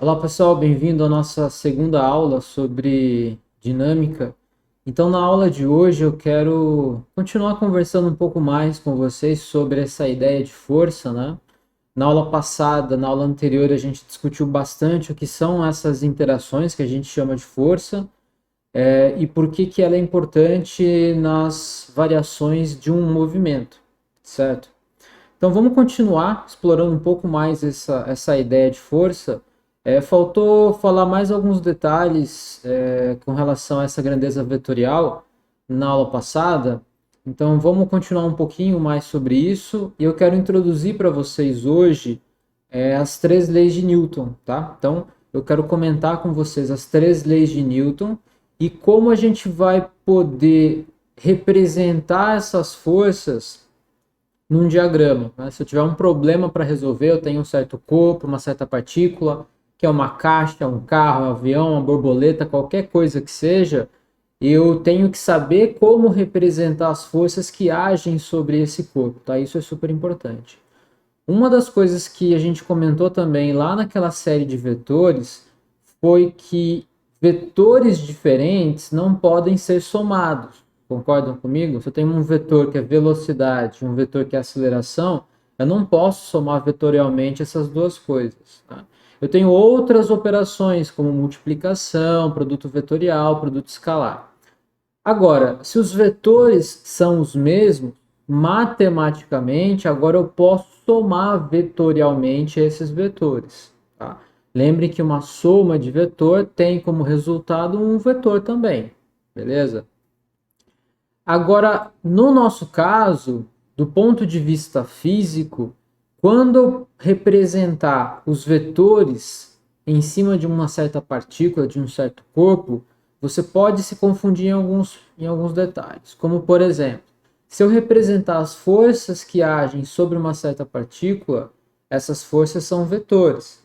Olá pessoal, bem-vindo à nossa segunda aula sobre dinâmica. Então, na aula de hoje eu quero continuar conversando um pouco mais com vocês sobre essa ideia de força, né? Na aula passada, na aula anterior, a gente discutiu bastante o que são essas interações que a gente chama de força, e por que que ela é importante nas variações de um movimento, certo? Então vamos continuar explorando um pouco mais essa ideia de força. Faltou falar mais alguns detalhes com relação a essa grandeza vetorial na aula passada. Então vamos continuar um pouquinho mais sobre isso. E eu quero introduzir para vocês hoje as três leis de Newton, tá? Então eu quero comentar com vocês as três leis de Newton e como a gente vai poder representar essas forças num diagrama, né? Se eu tiver um problema para resolver, eu tenho um certo corpo, uma certa partícula, que é uma caixa, um carro, um avião, uma borboleta, qualquer coisa que seja, eu tenho que saber como representar as forças que agem sobre esse corpo, tá? Isso é super importante. Uma das coisas que a gente comentou também lá naquela série de vetores foi que vetores diferentes não podem ser somados. Concordam comigo? Se eu tenho um vetor que é velocidade e um vetor que é aceleração, eu não posso somar vetorialmente essas duas coisas. Tá? Eu tenho outras operações, como multiplicação, produto vetorial, produto escalar. Agora, se os vetores são os mesmos, matematicamente, agora eu posso somar vetorialmente esses vetores. Tá? Lembre que uma soma de vetor tem como resultado um vetor também, beleza? Agora, no nosso caso, do ponto de vista físico, quando eu representar os vetores em cima de uma certa partícula, de um certo corpo, você pode se confundir em alguns detalhes. Como, por exemplo, se eu representar as forças que agem sobre uma certa partícula, essas forças são vetores.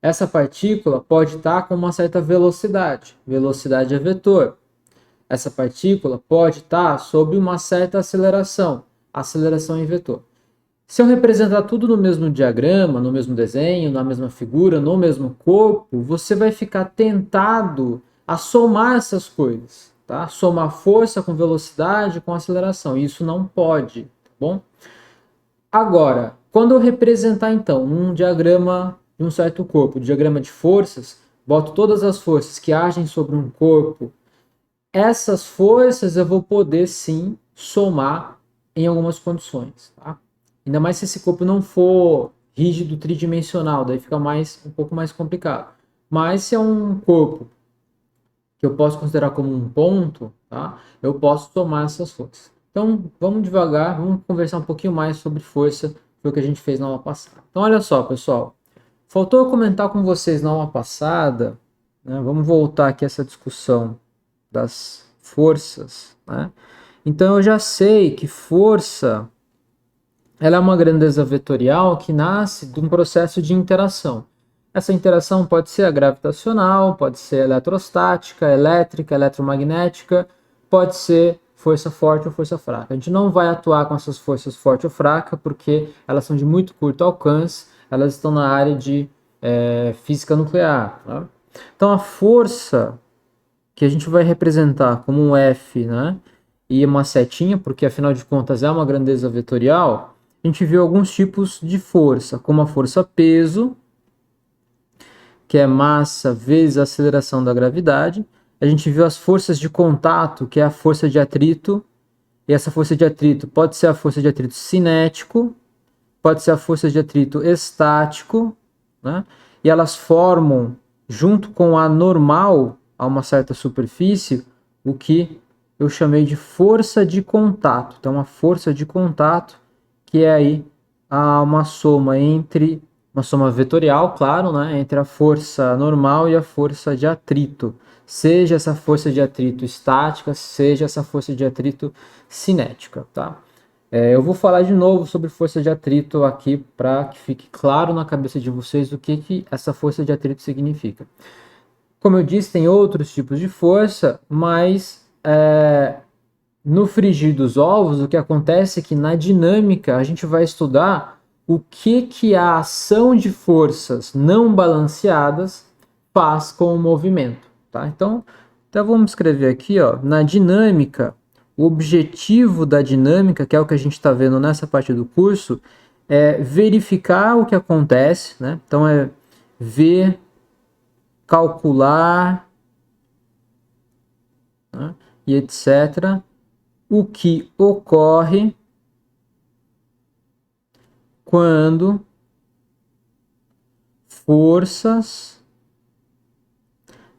Essa partícula pode estar com uma certa velocidade. Velocidade é vetor. Essa partícula pode estar sob uma certa aceleração. Aceleração em vetor. Se eu representar tudo no mesmo diagrama, no mesmo desenho, na mesma figura, no mesmo corpo, você vai ficar tentado a somar essas coisas, tá? Somar força com velocidade, com aceleração. Isso não pode, tá bom? Agora, quando eu representar então um diagrama de um certo corpo, diagrama de forças, boto todas as forças que agem sobre um corpo, essas forças eu vou poder sim somar em algumas condições, tá? Ainda mais se esse corpo não for rígido tridimensional, daí fica um pouco mais complicado. Mas se é um corpo que eu posso considerar como um ponto, tá? Eu posso somar essas forças. Então, vamos devagar, vamos conversar um pouquinho mais sobre força, foi o que a gente fez na aula passada. Então, olha só, pessoal. Faltou eu comentar com vocês na aula passada, né? Vamos voltar aqui a essa discussão das forças, né? Então, eu já sei que força ela é uma grandeza vetorial que nasce de um processo de interação. Essa interação pode ser a gravitacional, pode ser eletrostática, elétrica, eletromagnética, pode ser força forte ou força fraca. A gente não vai atuar com essas forças forte ou fraca porque elas são de muito curto alcance, elas estão na área de física nuclear. Tá? Então a força que a gente vai representar como um F, né, e uma setinha, porque afinal de contas é uma grandeza vetorial, a gente viu alguns tipos de força, como a força peso, que é massa vezes a aceleração da gravidade. A gente viu as forças de contato, que é a força de atrito, e essa força de atrito pode ser a força de atrito cinético, pode ser a força de atrito estático, né? E elas formam, junto com a normal a uma certa superfície, o que eu chamei de força de contato. Então, a força de contato, que é aí uma soma entre, uma soma vetorial, claro, né? Entre a força normal e a força de atrito. Seja essa força de atrito estática, seja essa força de atrito cinética, tá? Eu vou falar de novo sobre força de atrito aqui para que fique claro na cabeça de vocês o que essa força de atrito significa. Como eu disse, tem outros tipos de força, mas no frigir dos ovos, o que acontece é que na dinâmica a gente vai estudar o que a ação de forças não balanceadas faz com o movimento, tá? Então vamos escrever aqui, ó, na dinâmica, o objetivo da dinâmica, que é o que a gente está vendo nessa parte do curso, é verificar o que acontece, né? Então é ver, calcular, né? E etc. O que ocorre quando forças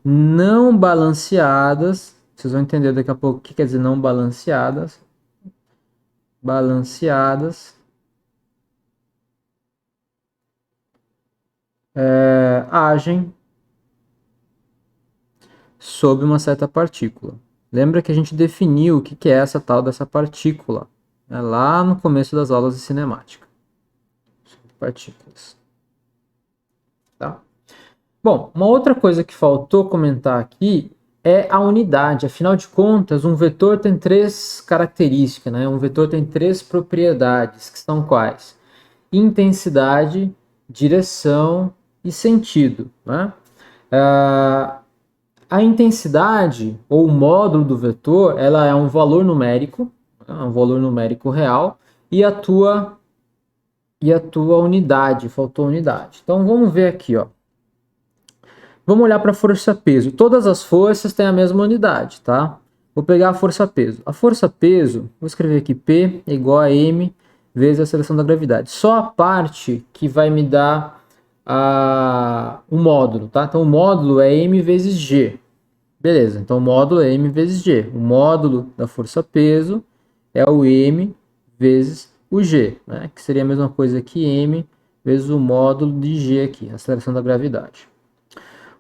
não balanceadas, vocês vão entender daqui a pouco o que quer dizer não balanceadas, agem sobre uma certa partícula. Lembra que a gente definiu o que é essa tal dessa partícula, né, lá no começo das aulas de cinemática. Partículas. Tá? Bom, uma outra coisa que faltou comentar aqui é a unidade. Afinal de contas, um vetor tem três características, né? Um vetor tem três propriedades, que são quais? Intensidade, direção e sentido, né? A intensidade, ou o módulo do vetor, ela é um valor numérico, real, e a tua unidade, faltou unidade. Então vamos ver aqui, ó. Vamos olhar para a força-peso. Todas as forças têm a mesma unidade, tá? Vou pegar a força-peso. A força-peso, vou escrever aqui P é igual a M vezes a aceleração da gravidade. Só a parte que vai me dar o módulo, tá? Então o módulo é M vezes G. Beleza, então o módulo é M vezes G. O módulo da força-peso é o M vezes o G, né? Que seria a mesma coisa que M vezes o módulo de G aqui, a aceleração da gravidade.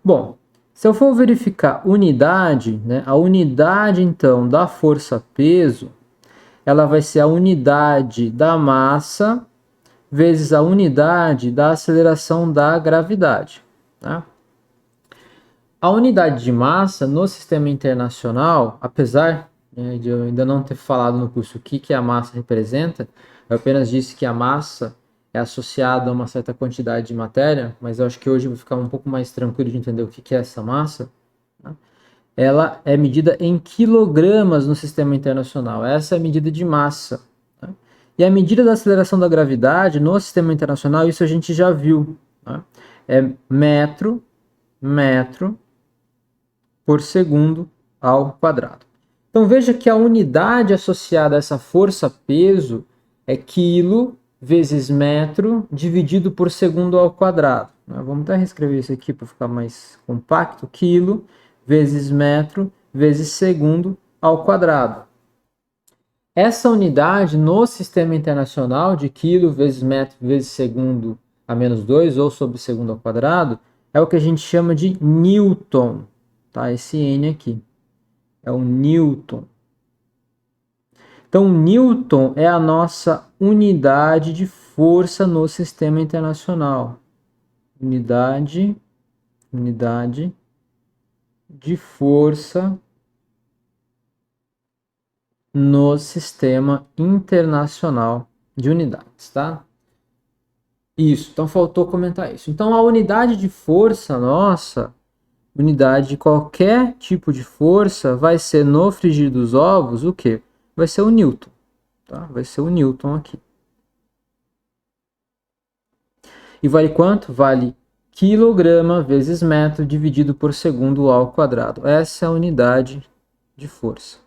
Bom, se eu for verificar unidade, né, a unidade então da força-peso, ela vai ser a unidade da massa vezes a unidade da aceleração da gravidade. Tá? A unidade de massa no sistema internacional, apesar de eu ainda não ter falado no curso o que a massa representa, eu apenas disse que a massa é associada a uma certa quantidade de matéria, mas eu acho que hoje eu vou ficar um pouco mais tranquilo de entender o que é essa massa. Tá? Ela é medida em quilogramas no sistema internacional. Essa é a medida de massa. Tá? E a medida da aceleração da gravidade no sistema internacional, isso a gente já viu. Tá? É metro por segundo ao quadrado. Então veja que a unidade associada a essa força-peso é quilo vezes metro dividido por segundo ao quadrado. Vamos até reescrever isso aqui para ficar mais compacto. Quilo vezes metro vezes segundo ao quadrado. Essa unidade no sistema internacional de quilo vezes metro vezes segundo a menos 2 ou sobre segundo ao quadrado é o que a gente chama de Newton. Tá? Esse N aqui é o Newton. Então, Newton é a nossa unidade de força no sistema internacional. Unidade de força no sistema internacional de unidades, tá? Isso, então faltou comentar isso. Então, a unidade de força nossa, unidade de qualquer tipo de força, vai ser no frigir dos ovos o quê? Vai ser o Newton, tá? Vai ser o Newton aqui. E vale quanto? Vale quilograma vezes metro dividido por segundo ao quadrado. Essa é a unidade de força,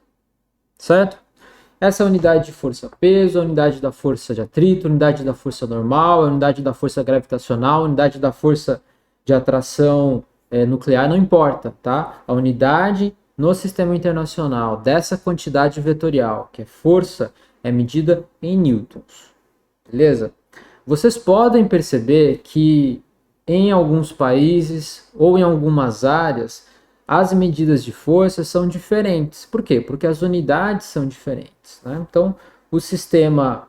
certo? Essa é a unidade de força-peso, a unidade da força de atrito, a unidade da força normal, a unidade da força gravitacional, a unidade da força de atração nuclear, não importa, tá? A unidade no sistema internacional dessa quantidade vetorial, que é força, é medida em newtons, beleza? Vocês podem perceber que em alguns países ou em algumas áreas as medidas de força são diferentes. Por quê? Porque as unidades são diferentes. Né? Então, o sistema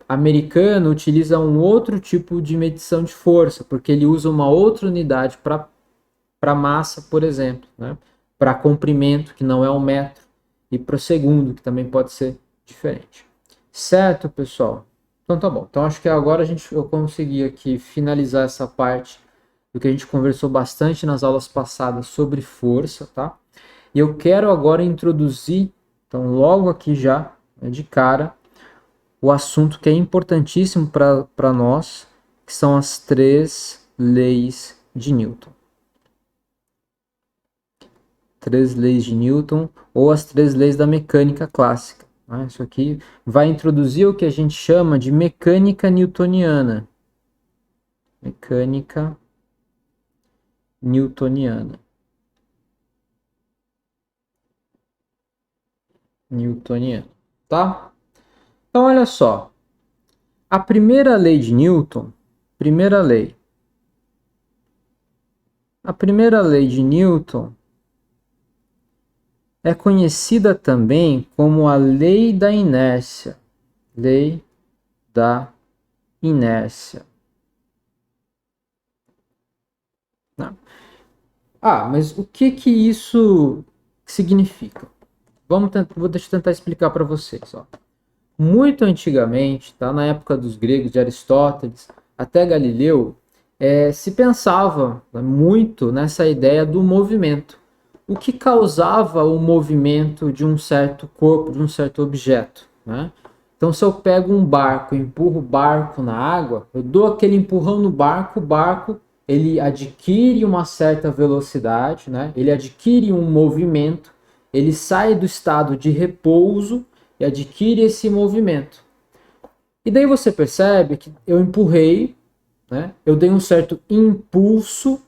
americano utiliza um outro tipo de medição de força, porque ele usa uma outra unidade para massa, por exemplo, né? Para comprimento, que não é o metro, e para o segundo, que também pode ser diferente. Certo, pessoal? Então tá bom. Então acho que agora eu consegui aqui finalizar essa parte do que a gente conversou bastante nas aulas passadas sobre força, tá? E eu quero agora introduzir, então logo aqui já, né, de cara, o assunto que é importantíssimo para nós, que são as três leis de Newton. Três leis de Newton ou as três leis da mecânica clássica. Né? Isso aqui vai introduzir o que a gente chama de mecânica newtoniana. Mecânica newtoniana. Newtoniana, tá? Então olha só. A primeira lei de Newton, primeira lei. A primeira lei de Newton é conhecida também como a lei da inércia. Lei da inércia. Não. Mas o que isso significa? Deixa eu tentar explicar para vocês. Ó. Muito antigamente, tá, na época dos gregos, de Aristóteles, até Galileu, se pensava muito nessa ideia do movimento. O que causava o movimento de um certo corpo, de um certo objeto, né? Então, se eu pego um barco e empurro o barco na água, eu dou aquele empurrão no barco, o barco ele adquire uma certa velocidade, né? Ele adquire um movimento, ele sai do estado de repouso e adquire esse movimento. E daí você percebe que eu empurrei, né? Eu dei um certo impulso,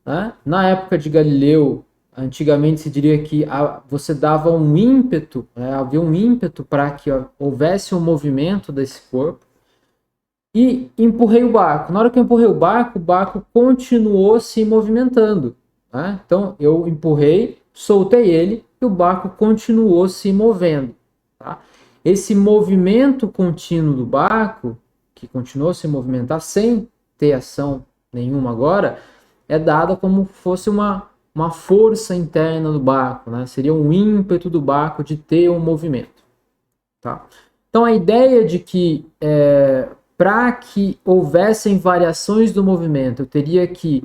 né? Na época de Galileu, antigamente se diria que você dava um ímpeto, né? Havia um ímpeto para que houvesse um movimento desse corpo. E empurrei o barco. Na hora que eu empurrei o barco continuou se movimentando. Né? Então eu empurrei, soltei ele e o barco continuou se movendo. Tá? Esse movimento contínuo do barco, que continuou a se movimentar sem ter ação nenhuma agora, é dada como fosse uma força interna do barco. Né? Seria um ímpeto do barco de ter um movimento. Tá? Então a ideia de que para que houvessem variações do movimento, eu teria que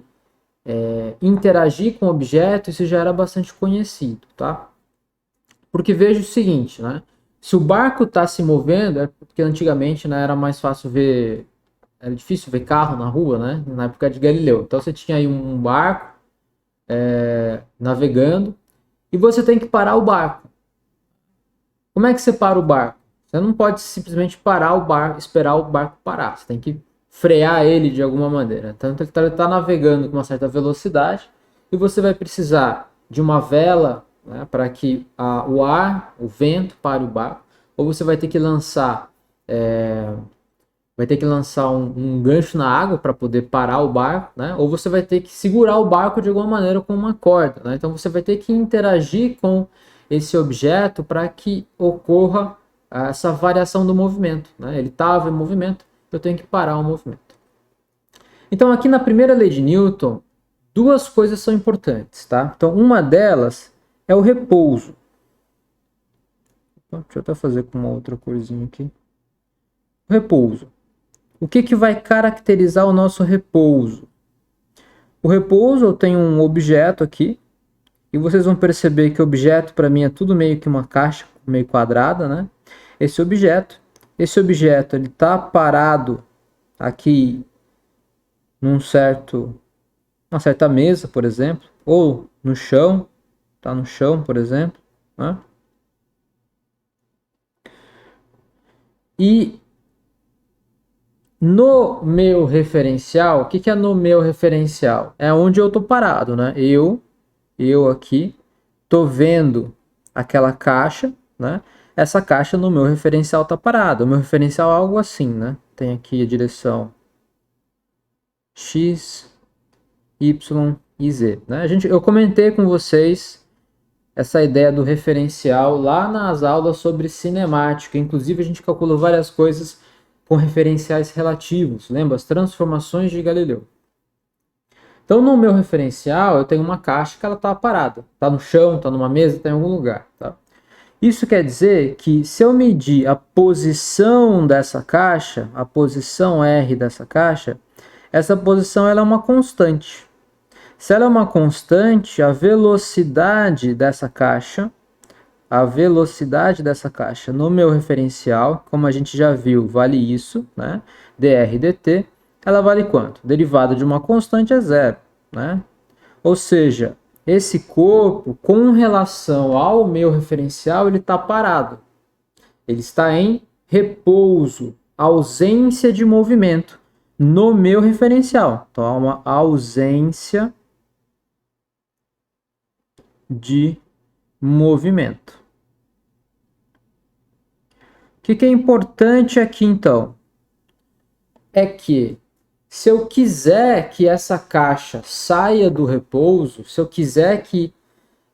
interagir com o objeto, isso já era bastante conhecido, tá? Porque veja o seguinte, né? Se o barco está se movendo, é porque antigamente, né, era mais fácil ver, era difícil ver carro na rua, né? Na época de Galileu. Então você tinha aí um barco navegando e você tem que parar o barco. Como é que você para o barco? Você não pode simplesmente parar o barco, esperar o barco parar. Você tem que frear ele de alguma maneira. Tanto ele está navegando com uma certa velocidade e você vai precisar de uma vela, né, para que o ar, o vento pare o barco. Ou você vai ter que lançar um gancho na água para poder parar o barco, né? Ou você vai ter que segurar o barco de alguma maneira com uma corda, né? Então você vai ter que interagir com esse objeto para que ocorra essa variação do movimento, né? Ele estava em movimento, eu tenho que parar o movimento. Então aqui na primeira lei de Newton, duas coisas são importantes, tá? Então uma delas é o repouso. Deixa eu até fazer com uma outra corzinha aqui. O repouso. O que vai caracterizar o nosso repouso? O repouso, eu tenho um objeto aqui, e vocês vão perceber que o objeto para mim é tudo meio que uma caixa, meio quadrada, né? Esse objeto ele está parado aqui uma certa mesa, por exemplo, ou no chão, está no chão, por exemplo, né? E no meu referencial, o que é no meu referencial? É onde eu tô parado, né? Eu aqui tô vendo aquela caixa, né? Essa caixa no meu referencial tá parada. O meu referencial é algo assim, né? Tem aqui a direção X, Y e Z, né? Eu comentei com vocês essa ideia do referencial lá nas aulas sobre cinemática. Inclusive a gente calculou várias coisas com referenciais relativos. Lembra? As transformações de Galileu. Então, no meu referencial, eu tenho uma caixa que ela está parada. Está no chão, está numa mesa, está em algum lugar. Tá? Isso quer dizer que se eu medir a posição dessa caixa, a posição R dessa caixa, essa posição ela é uma constante. Se ela é uma constante, a velocidade dessa caixa no meu referencial, como a gente já viu, vale isso, né? dr dt, ela vale quanto? Derivada de uma constante é zero, né? Ou seja, esse corpo, com relação ao meu referencial, ele está parado. Ele está em repouso, ausência de movimento no meu referencial. Então, há uma ausência de movimento. O que é importante aqui, então? É que se eu quiser que essa caixa saia do repouso, se eu quiser que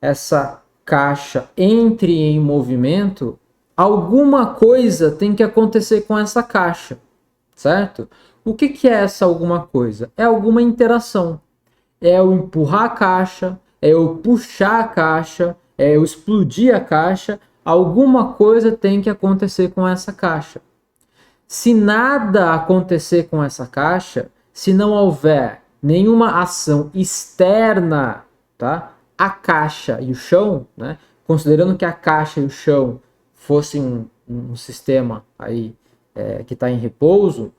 essa caixa entre em movimento, alguma coisa tem que acontecer com essa caixa, certo? O que é essa alguma coisa? É alguma interação. É eu empurrar a caixa, é eu puxar a caixa, é eu explodir a caixa. Alguma coisa tem que acontecer com essa caixa. Se nada acontecer com essa caixa, se não houver nenhuma ação externa, tá? A caixa e o chão, né? Considerando que a caixa e o chão fossem um sistema aí que está em repouso,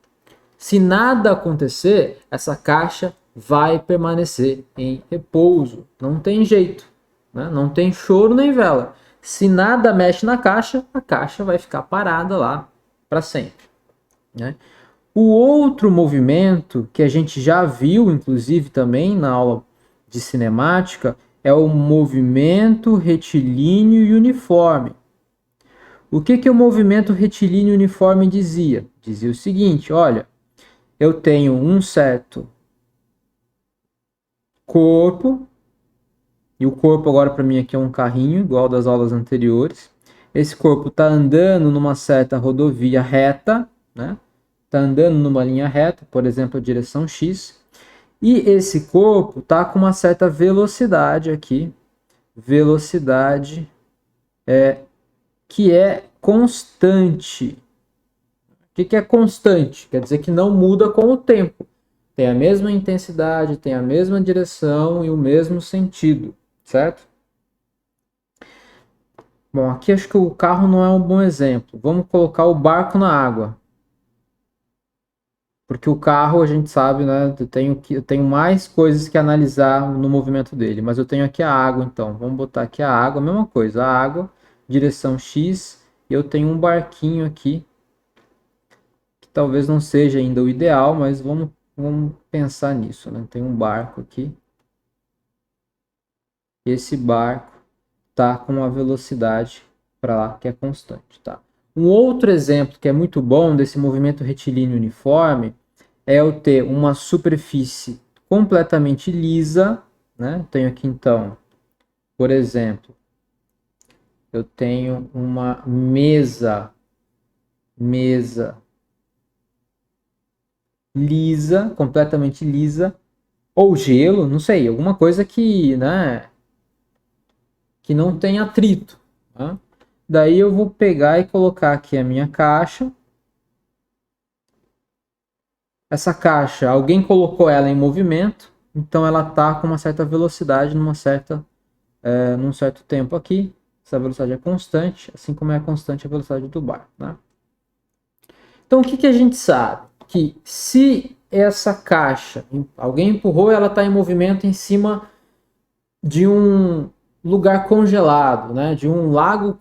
se nada acontecer, essa caixa vai permanecer em repouso. Não tem jeito, né? Não tem choro nem vela. Se nada mexe na caixa, a caixa vai ficar parada lá para sempre, né? O outro movimento que a gente já viu, inclusive também na aula de cinemática, é o movimento retilíneo e uniforme. O que o movimento retilíneo e uniforme dizia? Dizia o seguinte, olha, eu tenho um certo corpo, e o corpo agora para mim aqui é um carrinho, igual das aulas anteriores. Esse corpo está andando numa certa rodovia reta, né? Está andando numa linha reta, por exemplo, a direção X, e esse corpo está com uma certa velocidade aqui, velocidade que é constante. O que é constante? Quer dizer que não muda com o tempo. Tem a mesma intensidade, tem a mesma direção e o mesmo sentido, certo? Bom, aqui acho que o carro não é um bom exemplo. Vamos colocar o barco na água. Porque o carro, a gente sabe, né? Eu tenho mais coisas que analisar no movimento dele. Mas eu tenho aqui a água, então. Vamos botar aqui a água, a mesma coisa. A água, direção X. E eu tenho um barquinho aqui. Que talvez não seja ainda o ideal, mas vamos pensar nisso, né? Tem um barco aqui. Esse barco tá com uma velocidade para lá que é constante, tá? Um outro exemplo que é muito bom desse movimento retilíneo uniforme é eu ter uma superfície completamente lisa, né? Tenho aqui então, por exemplo, eu tenho uma mesa lisa, completamente lisa, ou gelo, não sei, alguma coisa que, né, que não tem atrito, tá? Daí eu vou pegar e colocar aqui a minha caixa. Essa caixa, alguém colocou ela em movimento, então ela está com uma certa velocidade num certo tempo aqui. Essa velocidade é constante, assim como é constante a velocidade do barco, né? Então o que a gente sabe? Que se essa caixa, alguém empurrou, ela está em movimento em cima de um lugar congelado, né? De um lago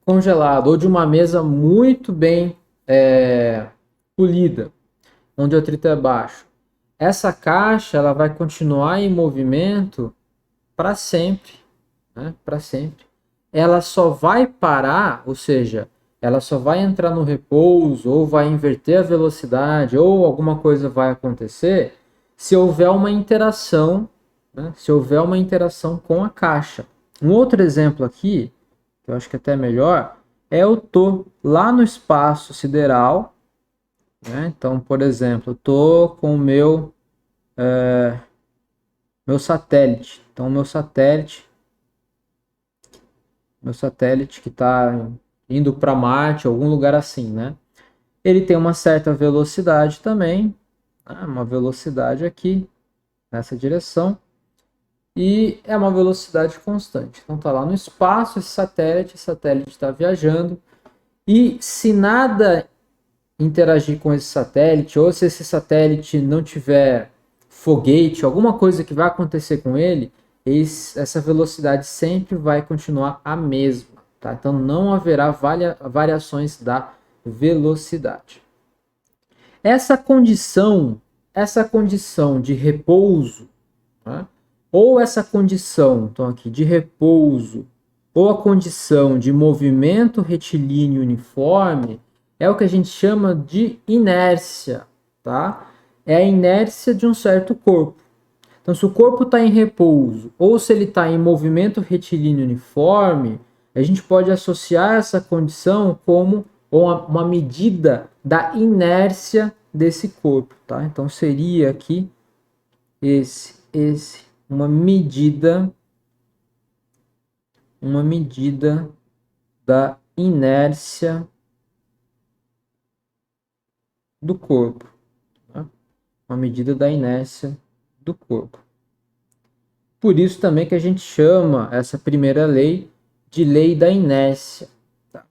congelado, ou de uma mesa muito bem polida, onde o atrito é baixo. Essa caixa ela vai continuar em movimento para sempre, né? Para sempre. Ela só vai parar, ou seja, ela só vai entrar no repouso, ou vai inverter a velocidade, ou alguma coisa vai acontecer, se houver uma interação, né? Se houver uma interação com a caixa. Um outro exemplo aqui, que eu acho que até é melhor, é eu tô lá no espaço sideral, né? Então, por exemplo, eu tô com o meu satélite. Então, o meu satélite meu satélite que está indo para Marte, algum lugar assim, né? Ele tem uma certa velocidade também, né? Uma velocidade aqui, nessa direção, e é uma velocidade constante. Então está lá no espaço esse satélite está viajando, e se nada interagir com esse satélite, ou se esse satélite não tiver foguete, alguma coisa que vai acontecer com ele, essa velocidade sempre vai continuar a mesma. Tá? Então não haverá variações da velocidade. Essa condição de repouso, né? Ou essa condição, então aqui, de repouso, ou a condição de movimento retilíneo uniforme, é o que a gente chama de inércia, tá? É a inércia de um certo corpo. Então, se o corpo está em repouso ou se ele está em movimento retilíneo uniforme, a gente pode associar essa condição como uma medida da inércia desse corpo, tá? Então, seria aqui uma medida da inércia do corpo, tá? Uma medida da inércia do corpo. Por isso também que a gente chama essa primeira lei de lei da inércia. Tá?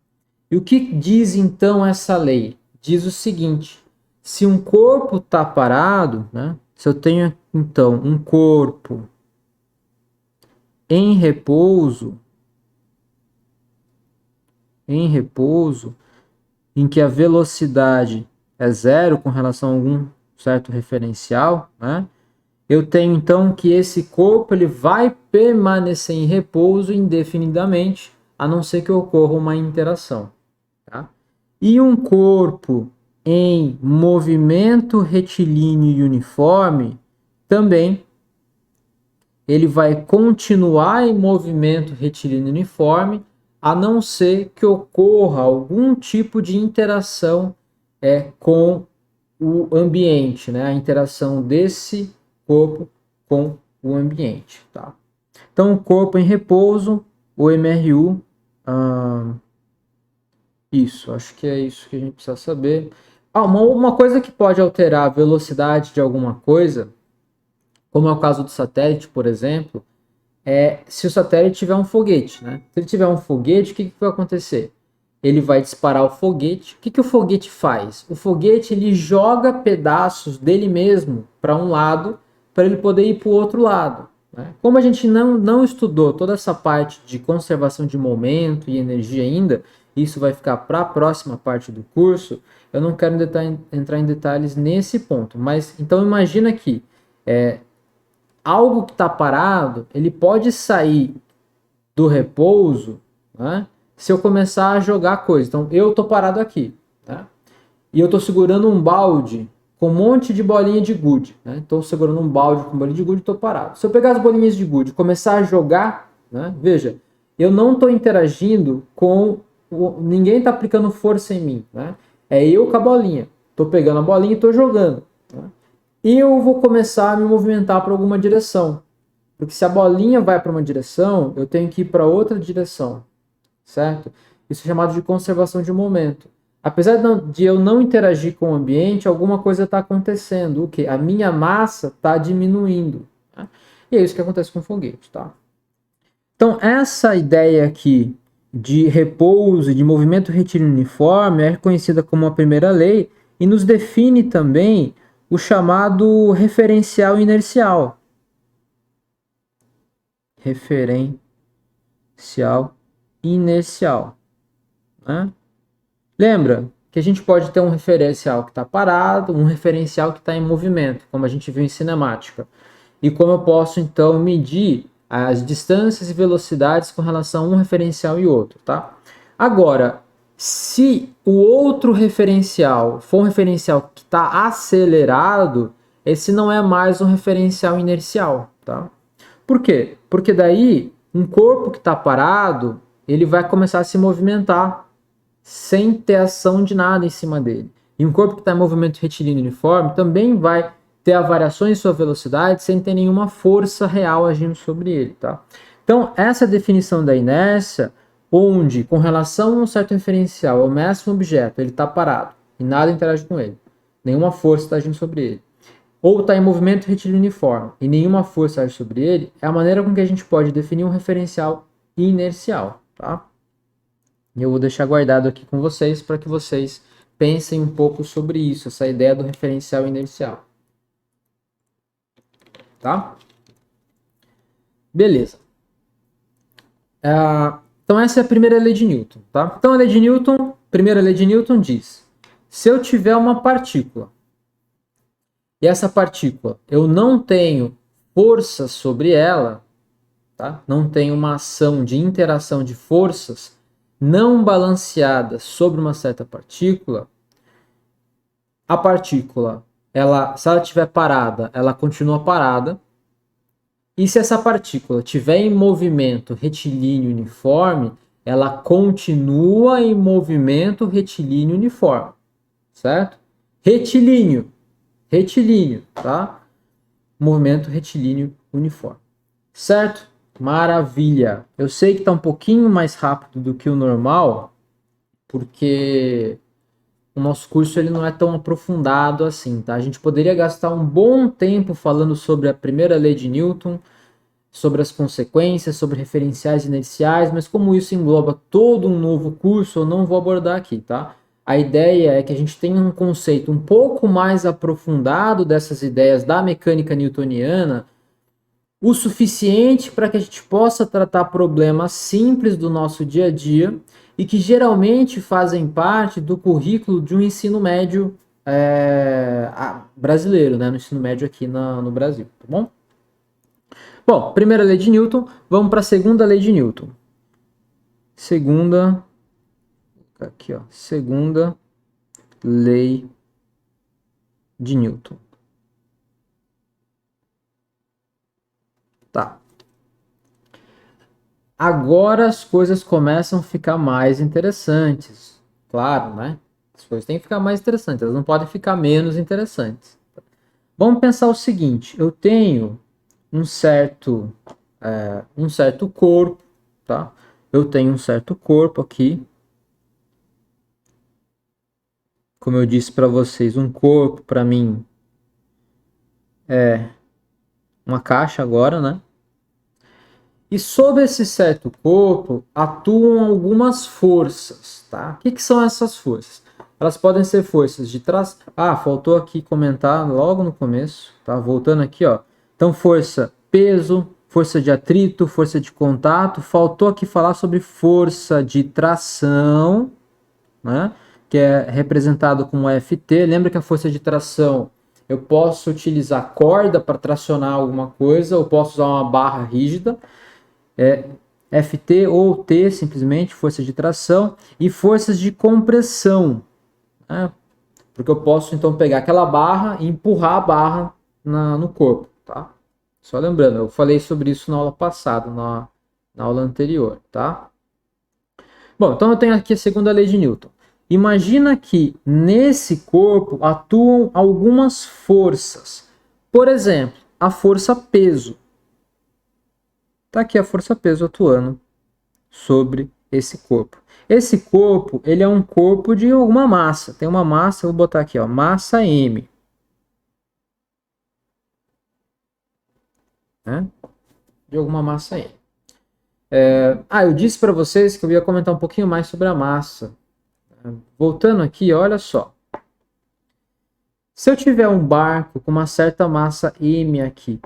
E o que diz então essa lei? Diz o seguinte: se um corpo está parado, né? Se eu tenho então um corpo em repouso, em que a velocidade é zero com relação a algum certo referencial, né? Eu tenho então que esse corpo ele vai permanecer em repouso indefinidamente, a não ser que ocorra uma interação. Tá? E um corpo em movimento retilíneo e uniforme também ele vai continuar em movimento retilíneo uniforme, a não ser que ocorra algum tipo de interação com o ambiente, né? A interação desse corpo com o ambiente. Tá? Então, o corpo em repouso, o MRU, isso, acho que é isso que a gente precisa saber. Uma coisa que pode alterar a velocidade de alguma coisa, como é o caso do satélite, por exemplo, é se o satélite tiver um foguete. Né? Se ele tiver um foguete, o que vai acontecer? Ele vai disparar o foguete. O que o foguete faz? O foguete ele joga pedaços dele mesmo para um lado, para ele poder ir para o outro lado. Né? Como a gente não estudou toda essa parte de conservação de momento e energia ainda, isso vai ficar para a próxima parte do curso, eu não quero entrar em detalhes nesse ponto. Mas então imagina que algo que está parado, ele pode sair do repouso, né, se eu começar a jogar coisa. Então, eu estou parado aqui, tá? E eu estou segurando um balde com um monte de bolinha de gude. Estou segurando um balde com bolinha de gude e estou parado. Se eu pegar as bolinhas de gude e começar a jogar, né, veja, eu não estou interagindo com... Ninguém está aplicando força em mim. Né? É eu com a bolinha. Estou pegando a bolinha e estou jogando. Né? E eu vou começar a me movimentar para alguma direção. Porque se a bolinha vai para uma direção, eu tenho que ir para outra direção, certo? Isso é chamado de conservação de momento. Apesar de eu não interagir com o ambiente, alguma coisa está acontecendo. O quê? A minha massa está diminuindo. Tá? E é isso que acontece com o foguete, tá? Então, essa ideia aqui de repouso, de movimento retilíneo uniforme, é reconhecida como a primeira lei e nos define também o chamado referencial inercial. Referencial inercial. Né? Lembra que a gente pode ter um referencial que está parado, um referencial que está em movimento, como a gente viu em cinemática. E como eu posso, então, medir as distâncias e velocidades com relação a um referencial e outro. Tá? Agora, se o outro referencial for um referencial que está acelerado, esse não é mais um referencial inercial. Tá? Por quê? Porque daí um corpo que está parado, ele vai começar a se movimentar sem ter ação de nada em cima dele. E um corpo que está em movimento retilíneo uniforme também vai ter variações em sua velocidade sem ter nenhuma força real agindo sobre ele. Tá? Então, essa definição da inércia onde, com relação a um certo referencial, ao mesmo objeto, ele está parado e nada interage com ele, nenhuma força está agindo sobre ele, ou está em movimento retilíneo uniforme e nenhuma força age sobre ele, é a maneira com que a gente pode definir um referencial inercial, tá? E eu vou deixar guardado aqui com vocês para que vocês pensem um pouco sobre isso, essa ideia do referencial inercial. Tá? Beleza. Então essa é a primeira lei de Newton, tá? Então a lei de Newton, primeira lei de Newton diz: se eu tiver uma partícula e essa partícula eu não tenho força sobre ela, tá? Não tenho uma ação de interação de forças não balanceada sobre uma certa partícula, a partícula, se ela estiver parada, ela continua parada. E se essa partícula estiver em movimento retilíneo uniforme, ela continua em movimento retilíneo uniforme, certo? Retilíneo, tá? Movimento retilíneo uniforme, certo? Maravilha! Eu sei que está um pouquinho mais rápido do que o normal, porque o nosso curso ele não é tão aprofundado assim, tá? A gente poderia gastar um bom tempo falando sobre a primeira lei de Newton, sobre as consequências, sobre referenciais inerciais, mas como isso engloba todo um novo curso, eu não vou abordar aqui, tá? A ideia é que a gente tenha um conceito um pouco mais aprofundado dessas ideias da mecânica newtoniana, o suficiente para que a gente possa tratar problemas simples do nosso dia a dia e que geralmente fazem parte do currículo de um ensino médio brasileiro, né? No ensino médio aqui no Brasil, tá bom? Bom, primeira lei de Newton, vamos para a segunda lei de Newton. Segunda lei de Newton. Tá. Agora as coisas começam a ficar mais interessantes. Claro, né? As coisas têm que ficar mais interessantes, elas não podem ficar menos interessantes. Vamos pensar o seguinte, eu tenho um certo corpo, tá? Eu tenho um certo corpo aqui. Como eu disse para vocês, um corpo para mim é uma caixa agora, né? E sobre esse certo corpo atuam algumas forças, tá? O que são essas forças? Elas podem ser forças de tração. Ah, faltou aqui comentar logo no começo, tá? Voltando aqui, ó. Então, força, peso, força de atrito, força de contato. Faltou aqui falar sobre força de tração, né? Que é representado como Ft. Lembra que a força de tração eu posso utilizar corda para tracionar alguma coisa, ou posso usar uma barra rígida. Ft ou T, simplesmente, força de tração, e forças de compressão, né? Porque eu posso então pegar aquela barra e empurrar a barra no corpo, tá? Só lembrando, eu falei sobre isso na aula passada, na aula anterior, tá? Bom, então eu tenho aqui a segunda lei de Newton. Imagina que nesse corpo atuam algumas forças. Por exemplo, a força peso. Tá aqui a força peso atuando sobre esse corpo. Esse corpo, ele é um corpo de alguma massa. Tem uma massa, eu vou botar aqui, ó, massa M. Né? De alguma massa M. Eu disse para vocês que eu ia comentar um pouquinho mais sobre a massa. Voltando aqui, olha só. Se eu tiver um barco com uma certa massa M aqui,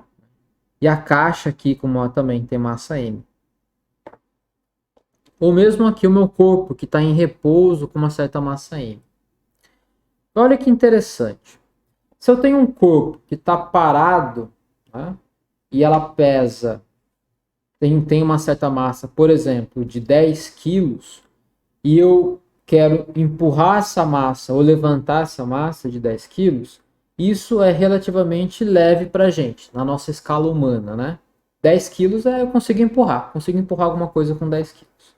e a caixa aqui, como ela também tem massa M, ou mesmo aqui o meu corpo, que está em repouso com uma certa massa M. Olha que interessante. Se eu tenho um corpo que está parado, né, e ela pesa, tem uma certa massa, por exemplo, de 10 quilos, e eu quero empurrar essa massa ou levantar essa massa de 10 quilos, isso é relativamente leve para a gente, na nossa escala humana, né? 10 quilos eu consigo empurrar alguma coisa com 10 quilos.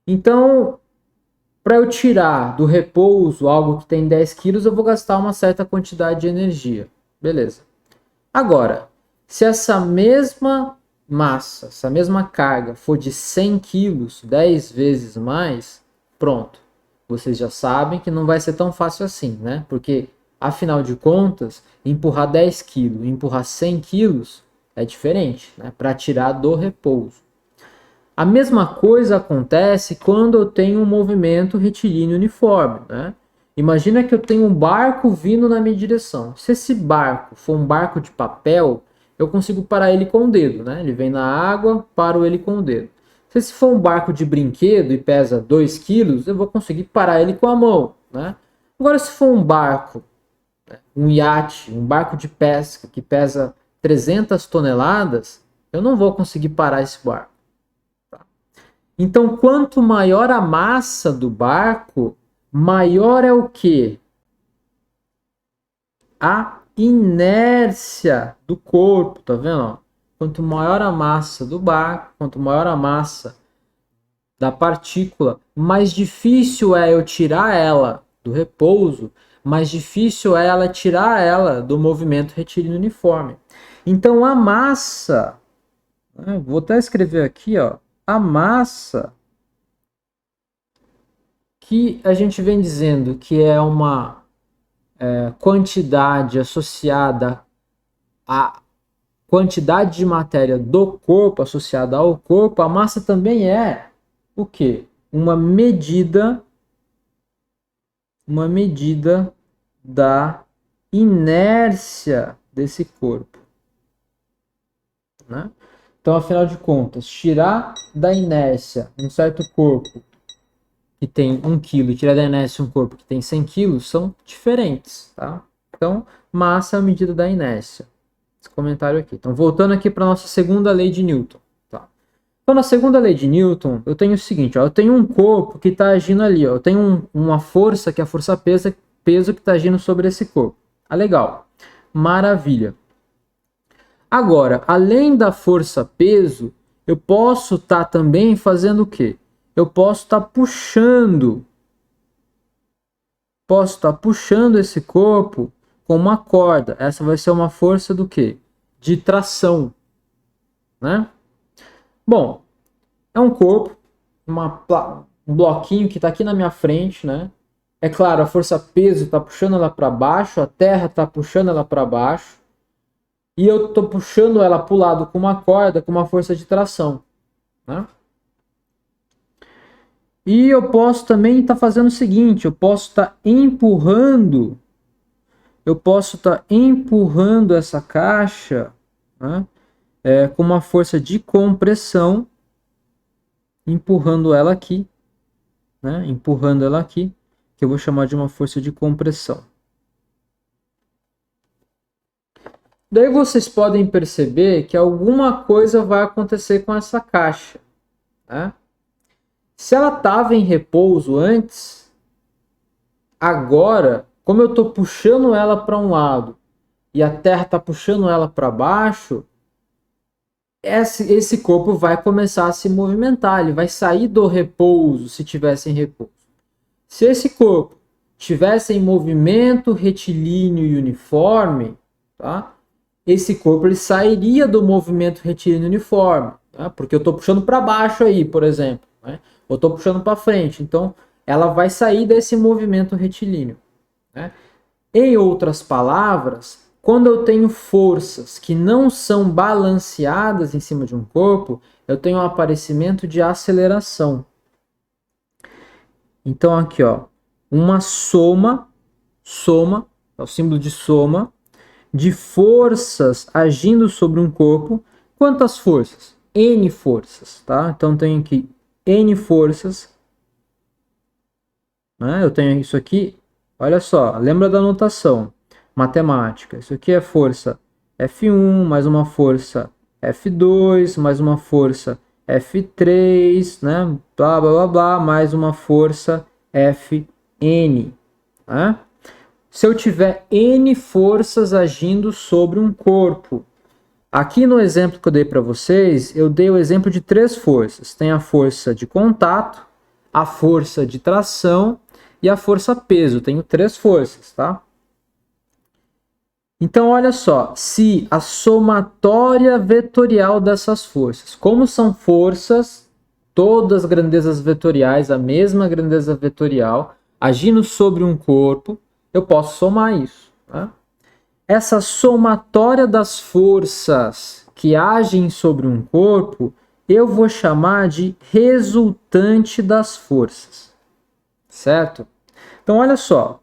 Então, para eu tirar do repouso algo que tem 10 quilos, eu vou gastar uma certa quantidade de energia. Beleza. Agora, se essa mesma massa, se a mesma carga for de 100 quilos, 10 vezes mais, pronto. Vocês já sabem que não vai ser tão fácil assim, né? Porque, afinal de contas, empurrar 10 quilos e empurrar 100 quilos é diferente, né? Para tirar do repouso. A mesma coisa acontece quando eu tenho um movimento retilíneo uniforme, né? Imagina que eu tenho um barco vindo na minha direção. Se esse barco for um barco de papel, eu consigo parar ele com o dedo, né? Ele vem na água, paro ele com o dedo. Se esse for um barco de brinquedo e pesa 2 quilos, eu vou conseguir parar ele com a mão, né? Agora, se for um barco, um iate, um barco de pesca que pesa 300 toneladas, eu não vou conseguir parar esse barco. Então, quanto maior a massa do barco, maior é o quê? A inércia do corpo, tá vendo? Quanto maior a massa do barco, quanto maior a massa da partícula, mais difícil é eu tirar ela do repouso, mais difícil é ela tirar ela do movimento retilíneo uniforme. Então, a massa, vou até escrever aqui, ó, a massa que a gente vem dizendo que é uma quantidade associada à quantidade de matéria do corpo, associada ao corpo, a massa também é o quê? Uma medida da inércia desse corpo, né? Então, afinal de contas, tirar da inércia um certo corpo que tem 1 kg e tirar da inércia um corpo que tem 100 kg são diferentes, tá? Então, massa é a medida da inércia. Esse comentário aqui. Então, voltando aqui para a nossa segunda lei de Newton. Tá? Então, na segunda lei de Newton, eu tenho o seguinte, ó, eu tenho um corpo que está agindo ali, ó, eu tenho uma força, que é a força peso que está agindo sobre esse corpo. Ah, legal. Maravilha. Agora, além da força peso, eu posso estar também fazendo o quê? Eu posso estar puxando esse corpo com uma corda. Essa vai ser uma força do quê? De tração, né? Bom, é um corpo, um bloquinho que está aqui na minha frente, né? É claro, a força peso está puxando ela para baixo, a terra está puxando ela para baixo, e eu estou puxando ela para o lado com uma corda, com uma força de tração, né? E eu posso também estar fazendo o seguinte, eu posso estar empurrando essa caixa, né, com uma força de compressão, empurrando ela aqui, né, que eu vou chamar de uma força de compressão. Daí vocês podem perceber que alguma coisa vai acontecer com essa caixa, né? Se ela estava em repouso antes, agora, como eu estou puxando ela para um lado e a terra está puxando ela para baixo, esse corpo vai começar a se movimentar, ele vai sair do repouso se tivesse em repouso. Se esse corpo tivesse em movimento retilíneo e uniforme, tá? Esse corpo ele sairia do movimento retilíneo uniforme, tá? Porque eu estou puxando para baixo aí, por exemplo, né? Eu estou puxando para frente, então ela vai sair desse movimento retilíneo, né? Em outras palavras, quando eu tenho forças que não são balanceadas em cima de um corpo, eu tenho um aparecimento de aceleração. Então aqui, ó, uma soma, é o símbolo de soma, de forças agindo sobre um corpo. Quantas forças? N forças, tá? Então tenho aqui N forças, né? Eu tenho isso aqui, olha só, lembra da notação matemática. Isso aqui é força F1, mais uma força F2, mais uma força F3, né? Blá, blá, blá, blá, mais uma força Fn, né? Se eu tiver N forças agindo sobre um corpo, aqui no exemplo que eu dei para vocês, eu dei o exemplo de 3 forças. Tem a força de contato, a força de tração e a força peso. Tenho 3 forças, tá? Então, olha só, se a somatória vetorial dessas forças, como são forças, todas grandezas vetoriais, a mesma grandeza vetorial, agindo sobre um corpo, eu posso somar isso. Tá? Essa somatória das forças que agem sobre um corpo, eu vou chamar de resultante das forças, certo? Então, olha só,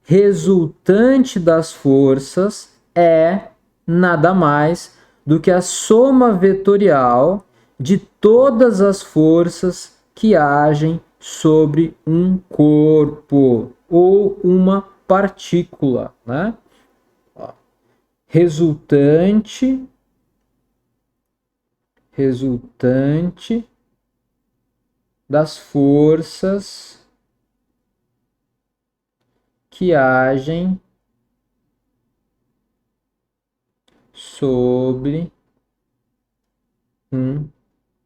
resultante das forças é nada mais do que a soma vetorial de todas as forças que agem sobre um corpo ou uma partícula, né? Resultante das forças que agem sobre um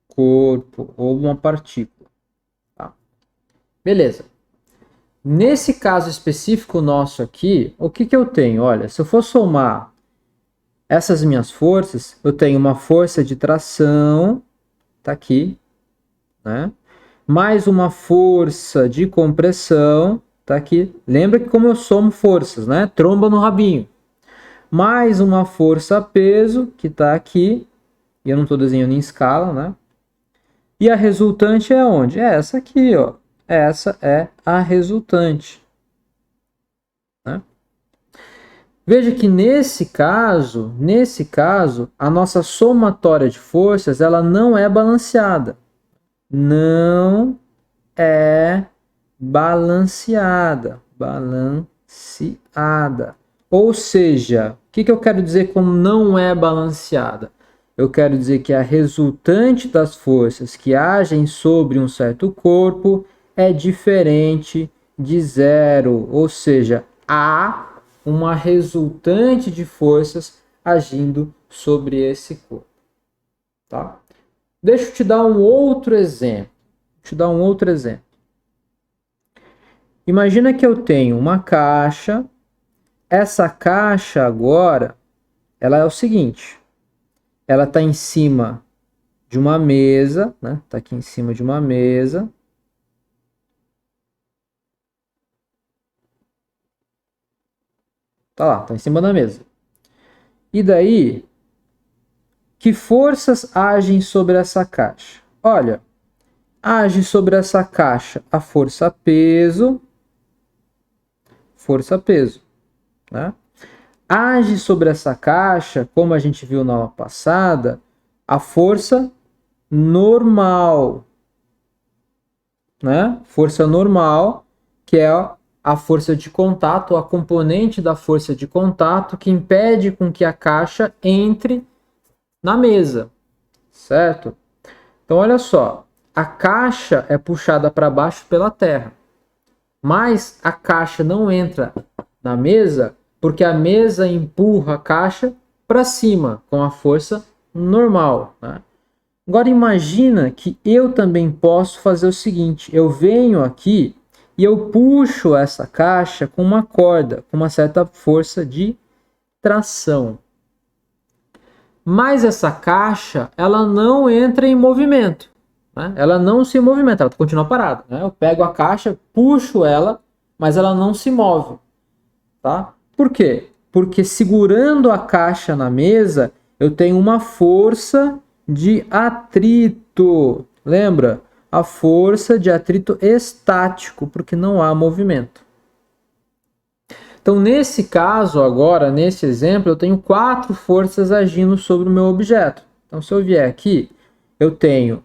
corpo ou uma partícula. Tá? Beleza. Nesse caso específico nosso aqui, o que eu tenho? Olha, se eu for somar essas minhas forças, eu tenho uma força de tração, tá aqui, né? Mais uma força de compressão, tá aqui. Lembra que como eu somo forças, né? Tromba no rabinho. Mais uma força peso, que tá aqui, e eu não estou desenhando em escala, né? E a resultante é onde? É essa aqui, ó. Essa é a resultante. Né? Veja que nesse caso, a nossa somatória de forças, ela não é balanceada. Não é balanceada. Balanceada. Ou seja, o que eu quero dizer com não é balanceada? Eu quero dizer que a resultante das forças que agem sobre um certo corpo é diferente de zero, ou seja, há uma resultante de forças agindo sobre esse corpo. Tá? Deixa eu te dar um outro exemplo. Imagina que eu tenho uma caixa. Essa caixa agora, ela é o seguinte. Ela está em cima de uma mesa, né? Está aqui em cima de uma mesa. Tá lá, tá em cima da mesa. E daí, que forças agem sobre essa caixa? Olha, age sobre essa caixa a força peso, né? Age sobre essa caixa, como a gente viu na aula passada, a força normal, né? Força normal, que é a força de contato, a componente da força de contato que impede com que a caixa entre na mesa, certo? Então olha só, a caixa é puxada para baixo pela terra, mas a caixa não entra na mesa porque a mesa empurra a caixa para cima com a força normal, né? Agora imagina que eu também posso fazer o seguinte, eu venho aqui e eu puxo essa caixa com uma corda, com uma certa força de tração. Mas essa caixa, ela não entra em movimento, né? Ela não se movimenta, ela continua parada, né? Eu pego a caixa, puxo ela, mas ela não se move, tá? Por quê? Porque segurando a caixa na mesa, eu tenho uma força de atrito. Lembra? A força de atrito estático, porque não há movimento. Então, nesse caso, agora, nesse exemplo, eu tenho 4 forças agindo sobre o meu objeto. Então, se eu vier aqui, eu tenho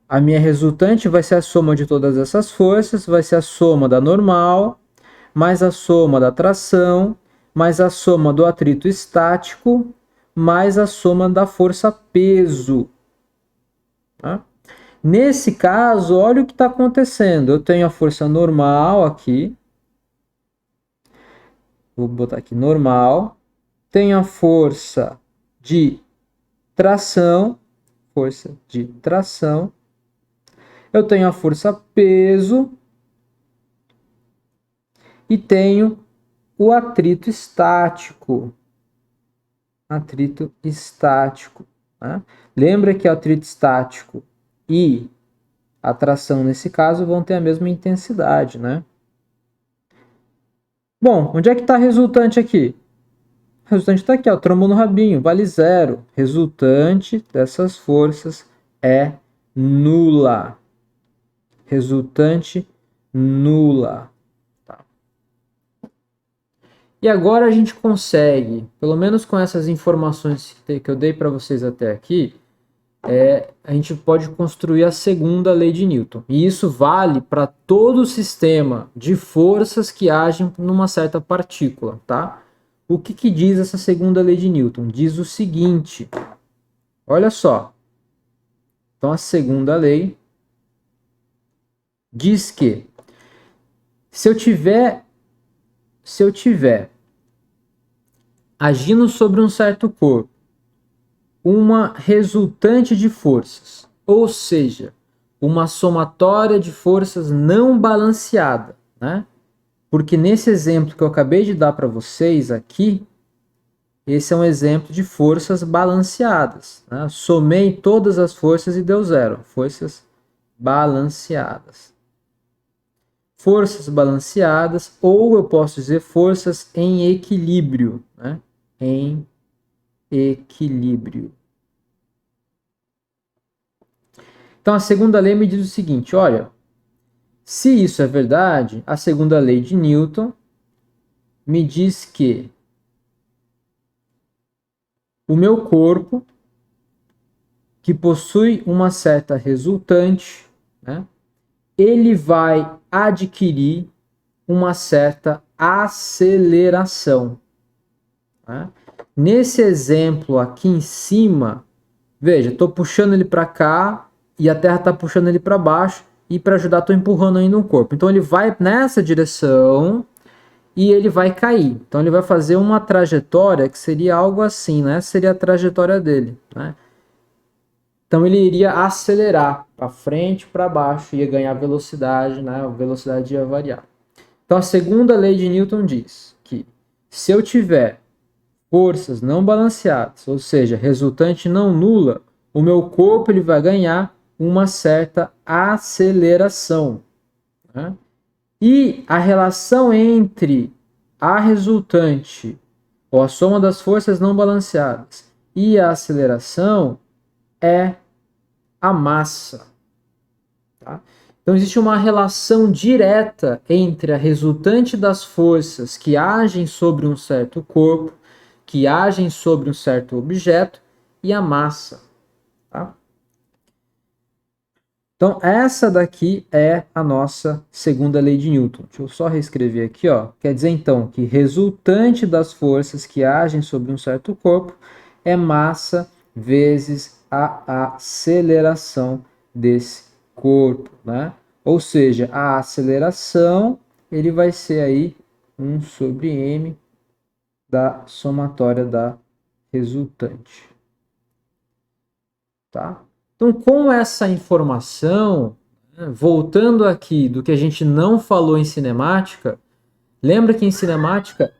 a minha resultante vai ser a soma de todas essas forças, vai ser a soma da normal, mais a soma da tração, mais a soma do atrito estático, mais a soma da força peso. Tá? Nesse caso, olha o que está acontecendo. Eu tenho a força normal aqui. Vou botar aqui normal. Tenho a força de tração. Força de tração. Eu tenho a força peso. E tenho o atrito estático. Atrito estático. Né? Lembra que o atrito estático e a tração, nesse caso, vão ter a mesma intensidade, né? Bom, onde é que está a resultante aqui? O resultante está aqui, ó, trombou no rabinho, vale 0. Resultante dessas forças é nula. Resultante nula. Tá. E agora a gente consegue, pelo menos com essas informações que eu dei para vocês até aqui, a gente pode construir a segunda lei de Newton. E isso vale para todo o sistema de forças que agem numa certa partícula, tá? O que diz essa segunda lei de Newton? Diz o seguinte, olha só. Então a segunda lei diz que se eu tiver agindo sobre um certo corpo uma resultante de forças, ou seja, uma somatória de forças não balanceada, né? Porque nesse exemplo que eu acabei de dar para vocês aqui, esse é um exemplo de forças balanceadas, né? Somei todas as forças e deu 0. Forças balanceadas. Forças balanceadas, ou eu posso dizer forças em equilíbrio, né? Em equilíbrio. Então a segunda lei me diz o seguinte, olha, se isso é verdade, a segunda lei de Newton me diz que o meu corpo, que possui uma certa resultante, né, ele vai adquirir uma certa aceleração. Né? Nesse exemplo aqui em cima, veja, estou puxando ele para cá e a Terra está puxando ele para baixo e para ajudar estou empurrando ainda um corpo. Então ele vai nessa direção e ele vai cair. Então ele vai fazer uma trajetória que seria algo assim, né? Seria a trajetória dele, né? Então ele iria acelerar para frente, para baixo, ia ganhar velocidade, né? A velocidade ia variar. Então a segunda lei de Newton diz que se eu tiver forças não balanceadas, ou seja, resultante não nula, o meu corpo ele vai ganhar uma certa aceleração. Né? E a relação entre a resultante, ou a soma das forças não balanceadas, e a aceleração é a massa. Tá? Então existe uma relação direta entre a resultante das forças que agem sobre um certo corpo, que agem sobre um certo objeto, e a massa. Tá? Então essa daqui é a nossa segunda lei de Newton. Deixa eu só reescrever aqui, ó. Quer dizer então que resultante das forças que agem sobre um certo corpo é massa vezes a aceleração desse corpo, né? Ou seja, a aceleração ele vai ser aí 1 sobre m da somatória da resultante. Tá? Então, com essa informação, voltando aqui do que a gente não falou em cinemática, lembra que em cinemática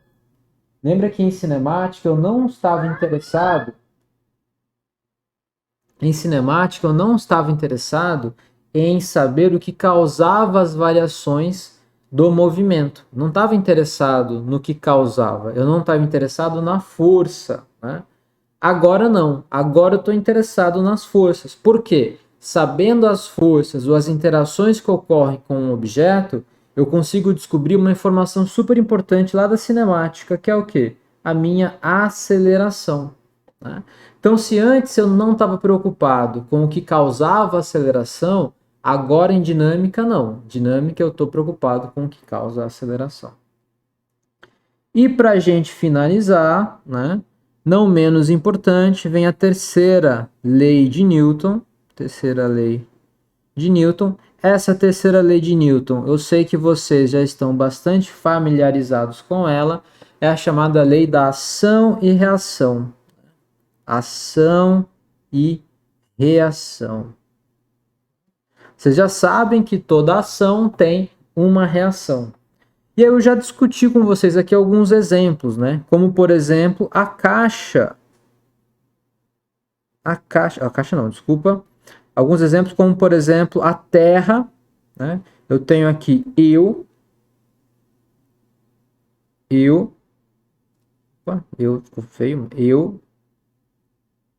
eu não estava interessado em saber o que causava as variações do movimento. Não estava interessado no que causava, eu não estava interessado na força, né? Agora não, agora eu estou interessado nas forças. Por quê? Sabendo as forças ou as interações que ocorrem com um objeto, eu consigo descobrir uma informação super importante lá da cinemática, que é o quê? A minha aceleração. Né? Então, se antes eu não estava preocupado com o que causava a aceleração, agora em dinâmica não. Dinâmica eu estou preocupado com o que causa a aceleração. E para a gente finalizar, né, não menos importante, vem a terceira lei de Newton. Terceira lei de Newton. Essa terceira lei de Newton, eu sei que vocês já estão bastante familiarizados com ela. É a chamada lei da ação e reação. Ação e reação. Vocês já sabem que toda ação tem uma reação. E aí eu já discuti com vocês aqui alguns exemplos, né? Como, por exemplo, a caixa, não, desculpa. Alguns exemplos como, por exemplo, a Terra, né? Eu tenho aqui ficou feio,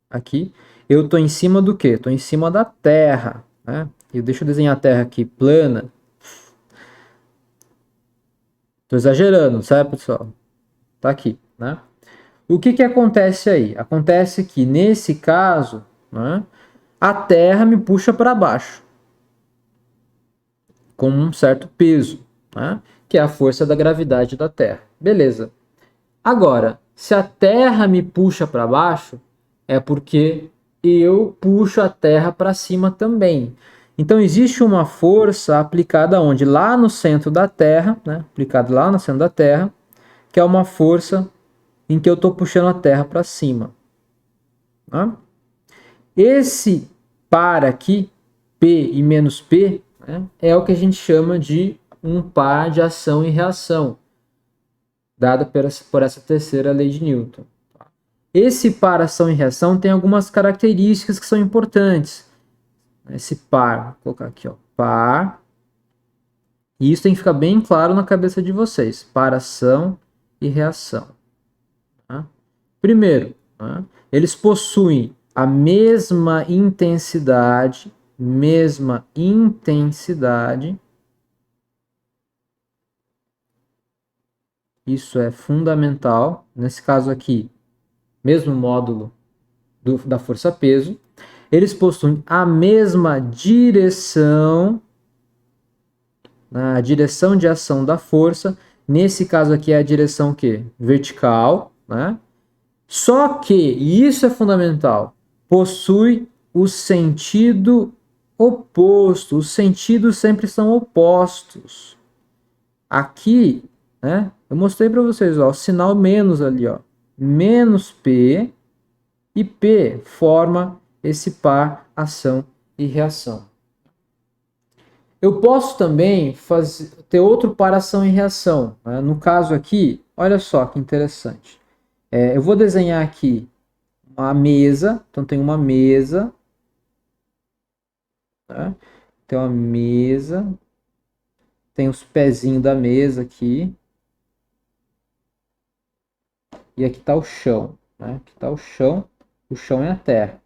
aqui, eu tô em cima do quê? Tô em cima da Terra, né? Deixa eu desenhar a Terra aqui plana. Tô exagerando, sabe, pessoal? Tá aqui, né? O que que acontece aí? Acontece que, nesse caso, né, a Terra me puxa para baixo, com um certo peso, né, que é a força da gravidade da Terra. Beleza. Agora, se a Terra me puxa para baixo, é porque eu puxo a Terra para cima também. Então, existe uma força aplicada onde? Lá no centro da Terra, né, aplicada lá no centro da Terra, que é uma força em que eu estou puxando a Terra para cima. Tá? Esse par aqui, P e menos P, né, é o que a gente chama de um par de ação e reação, dado por essa terceira lei de Newton. Esse par ação e reação tem algumas características que são importantes. Esse par, vou colocar aqui, ó, par, e isso tem que ficar bem claro na cabeça de vocês, par ação e reação. Tá? Primeiro, tá? Eles possuem a mesma intensidade, isso é fundamental, nesse caso aqui, mesmo módulo da força-peso, eles possuem a mesma direção, a direção de ação da força, nesse caso aqui é a direção que? Vertical, né? Só que, e isso é fundamental, possui o sentido oposto. Os sentidos sempre são opostos. Aqui, né, eu mostrei para vocês, ó, o sinal menos ali, ó, menos P, e P forma esse par ação e reação. Eu posso também ter outro par ação e reação. Né? No caso aqui, olha só que interessante. Eu vou desenhar aqui uma mesa, então tem uma mesa, tá? Tem uma mesa, tem os pezinhos da mesa aqui, e aqui está o chão, né? Aqui está o chão é a terra.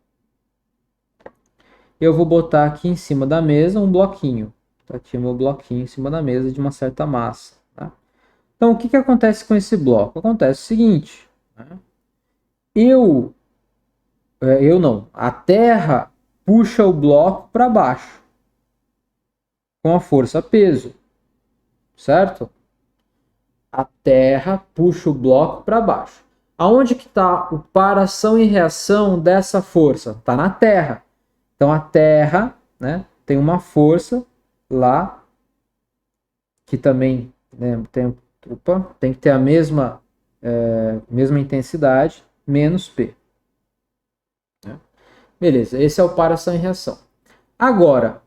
Eu vou botar aqui em cima da mesa um bloquinho, tá aqui o meu bloquinho em cima da mesa de uma certa massa, tá? Então o que que acontece com esse bloco? Acontece o seguinte, né? A terra puxa o bloco para baixo com a força peso, certo? A terra puxa o bloco para baixo. Aonde que está o par ação e reação dessa força? Está na terra. Então a terra, né, tem uma força lá que também, né, tem que ter a mesma intensidade menos P. Beleza, esse é o par ação e reação. Agora,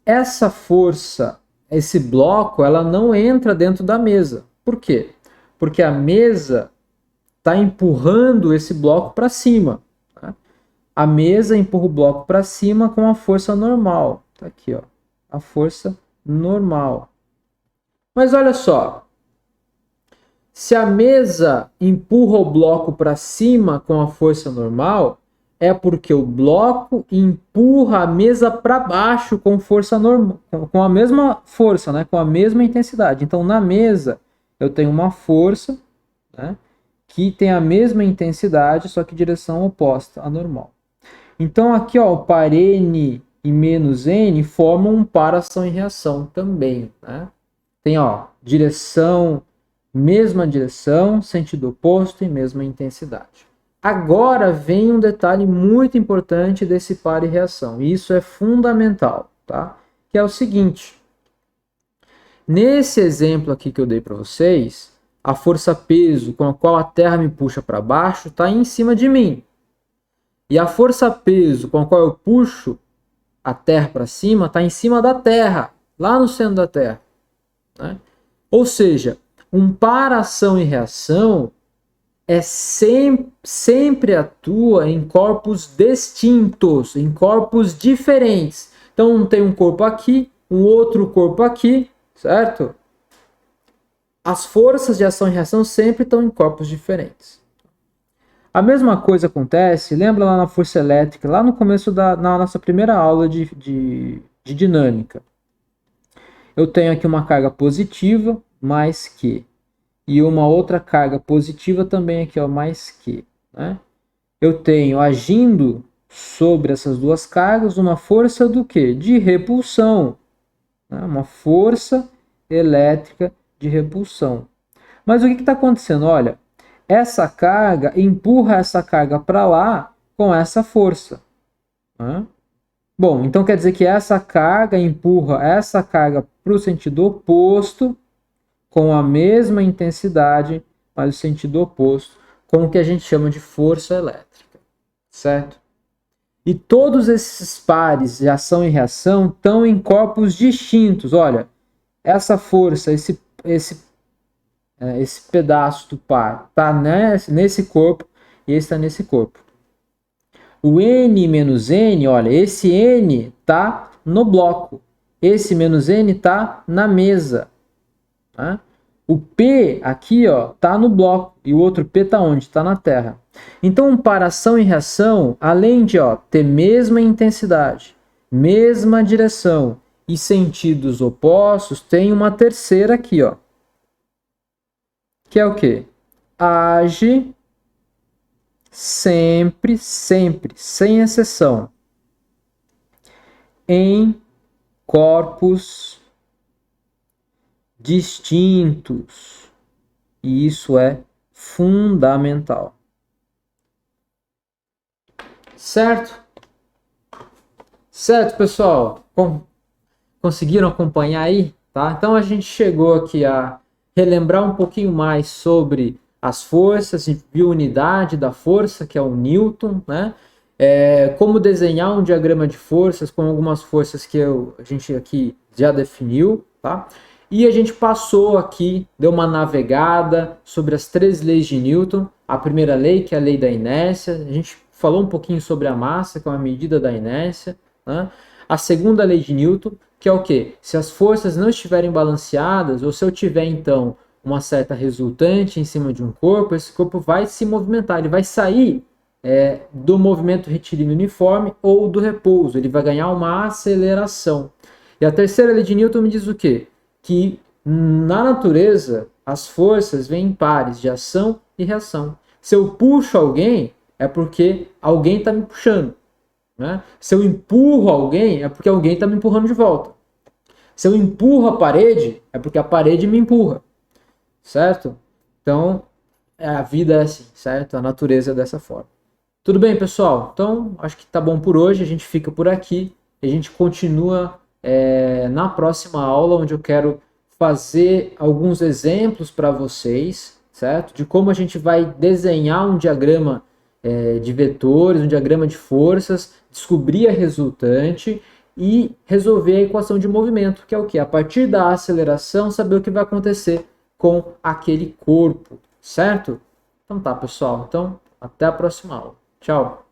essa força, esse bloco, ela não entra dentro da mesa. Por quê? Porque a mesa está empurrando esse bloco para cima. Tá? A mesa empurra o bloco para cima com a força normal. Tá aqui, ó, a força normal. Mas olha só, se a mesa empurra o bloco para cima com a força normal, é porque o bloco empurra a mesa para baixo com força normal, com a mesma força, né, com a mesma intensidade. Então, na mesa, eu tenho uma força, né, que tem a mesma intensidade, só que direção oposta à normal. Então, aqui, ó, o par N e menos N formam um par ação e reação também. Né? Tem, ó, mesma direção, sentido oposto e mesma intensidade. Agora vem um detalhe muito importante desse par e reação, e isso é fundamental, tá? Que é o seguinte: nesse exemplo aqui que eu dei para vocês, a força-peso com a qual a Terra me puxa para baixo está em cima de mim. E a força-peso com a qual eu puxo a Terra para cima está em cima da Terra, lá no centro da Terra. Né? Ou seja, um par ação e reação sempre atua em corpos distintos, em corpos diferentes. Então, tem um corpo aqui, um outro corpo aqui, certo? As forças de ação e reação sempre estão em corpos diferentes. A mesma coisa acontece, lembra lá na força elétrica, lá no começo na nossa primeira aula de dinâmica. Eu tenho aqui uma carga positiva, mais que, e uma outra carga positiva também aqui, ó, mais que, né? Eu tenho agindo sobre essas duas cargas uma força do quê? De repulsão, né? Uma força elétrica de repulsão. Mas o que está acontecendo? Olha, essa carga empurra essa carga para lá com essa força, né? Bom, então quer dizer que essa carga empurra essa carga para o sentido oposto com a mesma intensidade, mas o sentido oposto, com o que a gente chama de força elétrica, certo? E todos esses pares de ação e reação estão em corpos distintos. Olha, essa força, esse pedaço do par está nesse corpo e esse está nesse corpo. O N menos N, olha, esse N está no bloco, esse menos N está na mesa. Tá? O P aqui está no bloco e o outro P está onde? Está na Terra. Então, para ação e reação, além de ter mesma intensidade, mesma direção e sentidos opostos, tem uma terceira aqui, que é o quê? Age sempre, sem exceção, em corpos distintos. E isso é fundamental. Certo? Certo, pessoal? Conseguiram acompanhar aí? Tá? Então a gente chegou aqui a relembrar um pouquinho mais sobre as forças, viu a unidade da força, que é o Newton, né? Como desenhar um diagrama de forças com algumas forças que a gente aqui já definiu, tá? E a gente passou aqui, deu uma navegada sobre as 3 leis de Newton. A primeira lei, que é a lei da inércia, a gente falou um pouquinho sobre a massa, que é uma medida da inércia, né? A segunda lei de Newton, que é o quê? Se as forças não estiverem balanceadas, ou se eu tiver, então, uma certa resultante em cima de um corpo, esse corpo vai se movimentar, ele vai sair do movimento retilíneo uniforme ou do repouso, ele vai ganhar uma aceleração. E a terceira lei de Newton me diz o quê? Que na natureza as forças vêm em pares de ação e reação. Se eu puxo alguém, é porque alguém está me puxando, né? Se eu empurro alguém, é porque alguém está me empurrando de volta. Se eu empurro a parede, é porque a parede me empurra, certo? Então, a vida é assim, certo? A natureza é dessa forma. Tudo bem, pessoal? Então, acho que tá bom por hoje. A gente fica por aqui. A gente continua na próxima aula, onde eu quero fazer alguns exemplos para vocês, certo? De como a gente vai desenhar um diagrama de vetores, um diagrama de forças, descobrir a resultante e resolver a equação de movimento, que é o quê? A partir da aceleração, saber o que vai acontecer com aquele corpo, certo? Então tá, pessoal. Então, até a próxima aula. Tchau!